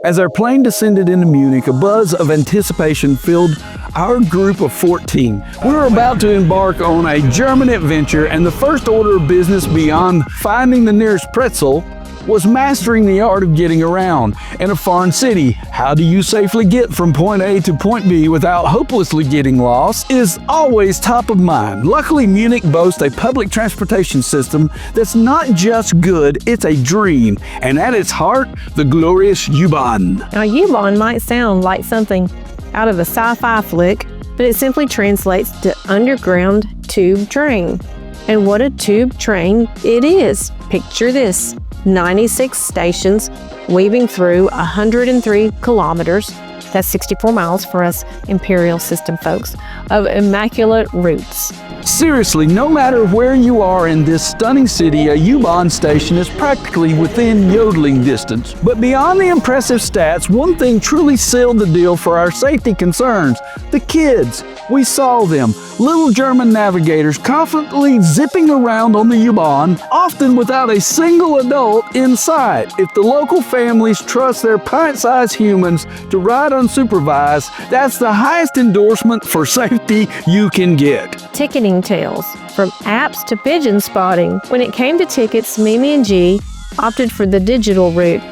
As our plane descended into Munich, a buzz of anticipation filled our group of 14. We were about to embark on a German adventure, and the first order of business beyond finding the nearest pretzel was mastering the art of getting around. In a foreign city, how do you safely get from point A to point B without hopelessly getting lost is always top of mind. Luckily, Munich boasts a public transportation system that's not just good, it's a dream. And at its heart, the glorious U-Bahn. Now, U-Bahn might sound like something out of a sci-fi flick, but it simply translates to underground tube train. And what a tube train it is. Picture this. 96 stations weaving through 103 kilometers, that's 64 miles for us Imperial System folks, of immaculate routes. Seriously, no matter where you are in this stunning city, a U-Bahn station is practically within yodeling distance. But beyond the impressive stats, one thing truly sealed the deal for our safety concerns: the kids. We saw them, little German navigators confidently zipping around on the U-Bahn, often without a single adult in sight. If the local families trust their pint-sized humans to ride unsupervised, that's the highest endorsement for safety you can get. Ticketing tales, from apps to pigeon spotting. When it came to tickets, Mimi and G opted for the digital route,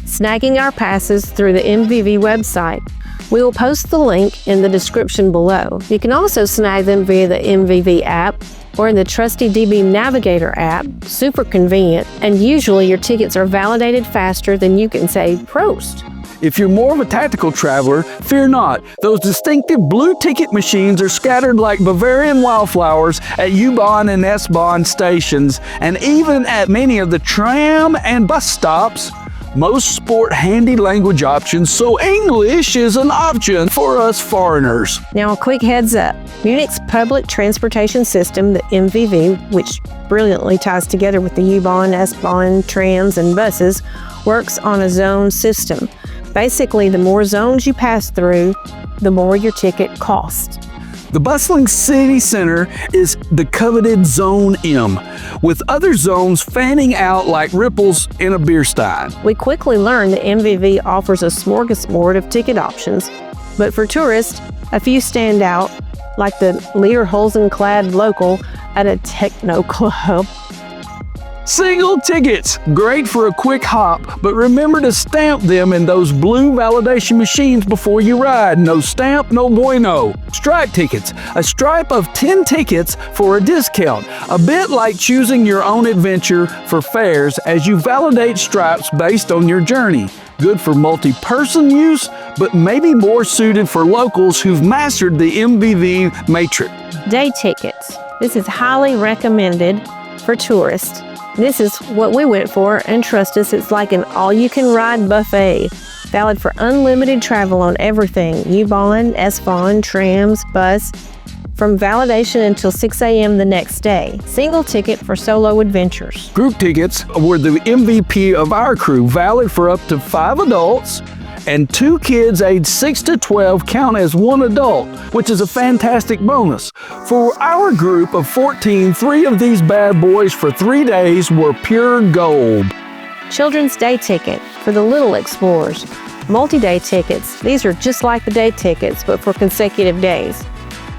snagging our passes through the MVV website. We will post the link in the description below. You can also snag them via the MVV app or in the trusty DB Navigator app. Super convenient, and usually your tickets are validated faster than you can say Prost. If you're more of a tactical traveler, fear not. Those distinctive blue ticket machines are scattered like Bavarian wildflowers at U-Bahn and S-Bahn stations, and even at many of the tram and bus stops. Most sport handy language options, so English is an option for us foreigners. Now, a quick heads up. Munich's public transportation system, the MVV, which brilliantly ties together with the U-Bahn, S-Bahn, trams, and buses, works on a zone system. Basically, the more zones you pass through, the more your ticket costs. The bustling city center is the coveted Zone M, with other zones fanning out like ripples in a beer stein. We quickly learned that MVV offers a smorgasbord of ticket options, but for tourists, a few stand out, like the Lederhosen-clad local at a techno club. Single tickets, great for a quick hop, but remember to stamp them in those blue validation machines before you ride. No stamp, no bueno. Stripe tickets, a stripe of 10 tickets for a discount. A bit like choosing your own adventure for fares as you validate stripes based on your journey. Good for multi-person use, but maybe more suited for locals who've mastered the MVV matrix. Day tickets. This is highly recommended for tourists. This is what we went for, and trust us, it's like an all-you-can-ride buffet. Valid for unlimited travel on everything: U-Bahn, S-Bahn, trams, bus, from validation until 6 a.m. the next day. Single ticket for solo adventures. Group tickets were the MVP of our crew, valid for up to 5 adults, and 2 kids aged 6 to 12 count as 1 adult, which is a fantastic bonus. For our group of 14, 3 of these bad boys for 3 days were pure gold. Children's day ticket for the little explorers. Multi-day tickets. These are just like the day tickets, but for consecutive days.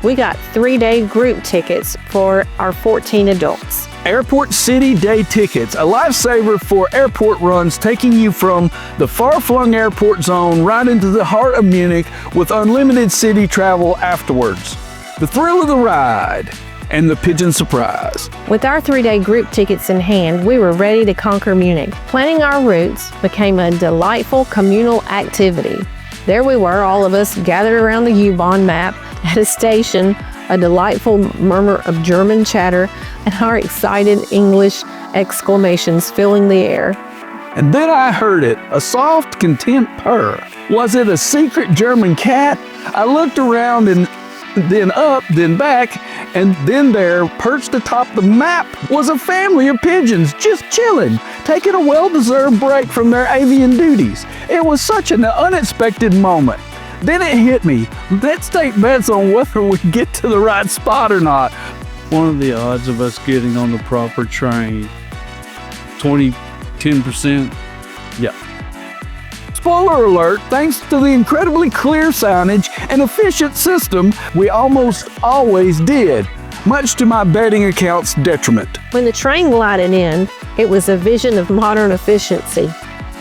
We got 3-day group tickets for our 14 adults. Airport City Day tickets, a lifesaver for airport runs taking you from the far-flung airport zone right into the heart of Munich with unlimited city travel afterwards. The thrill of the ride and the pigeon surprise. With our 3-day group tickets in hand, we were ready to conquer Munich. Planning our routes became a delightful communal activity. There we were, all of us gathered around the U-Bahn map at a station, a delightful murmur of German chatter, and our excited English exclamations filling the air. And then I heard it, a soft, content purr. Was it a secret German cat? I looked around and then up, then back, and then there, perched atop the map, was a family of pigeons just chilling, taking a well-deserved break from their avian duties. It was such an unexpected moment. Then it hit me. Let's take bets on whether we get to the right spot or not. What are the odds of us getting on the proper train? 10%? Yeah. Spoiler alert, thanks to the incredibly clear signage and efficient system, we almost always did, much to my betting account's detriment. When the train glided in, it was a vision of modern efficiency.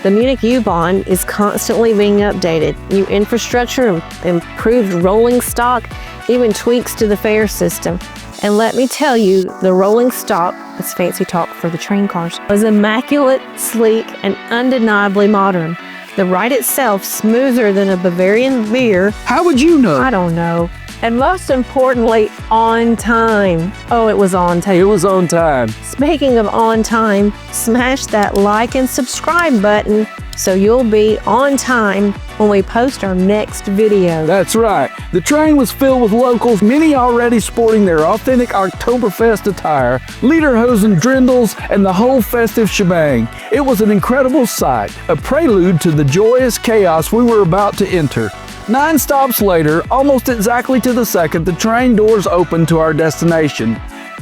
The Munich U-Bahn is constantly being updated. New infrastructure, improved rolling stock, even tweaks to the fare system. And let me tell you, the rolling stock, that's fancy talk for the train cars, was immaculate, sleek, and undeniably modern. The ride itself smoother than a Bavarian beer. How would you know? I don't know. And most importantly, on time. Oh, it was on time. It was on time. Speaking of on time, smash that like and subscribe button so you'll be on time when we post our next video. That's right. The train was filled with locals, many already sporting their authentic Oktoberfest attire, lederhosen, drindles, and the whole festive shebang. It was an incredible sight, a prelude to the joyous chaos we were about to enter. 9 stops later, almost exactly to the second, the train doors opened to our destination,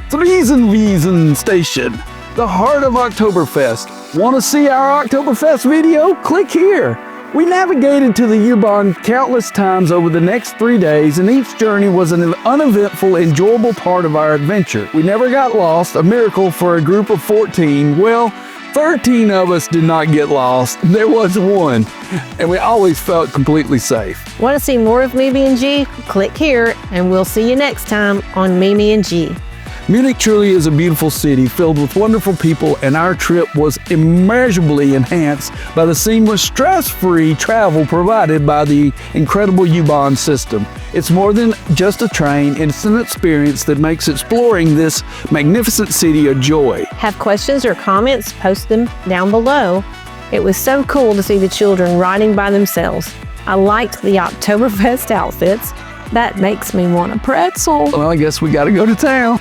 Theresienwiese station, the heart of Oktoberfest. Want to see our Oktoberfest video? Click here. We navigated to the U-Bahn countless times over the next 3 days, and each journey was an uneventful, enjoyable part of our adventure. We never got lost, a miracle for a group of 14. Well, 13 of us did not get lost. There was one, and we always felt completely safe. Want to see more of Mimi and G? Click here, and we'll see you next time on Mimi and G. Munich truly is a beautiful city filled with wonderful people, and our trip was immeasurably enhanced by the seamless, stress-free travel provided by the incredible U-Bahn system. It's more than just a train, it's an experience that makes exploring this magnificent city a joy. Have questions or comments? Post them down below. It was so cool to see the children riding by themselves. I liked the Oktoberfest outfits. That makes me want a pretzel. Well, I guess we gotta go to town.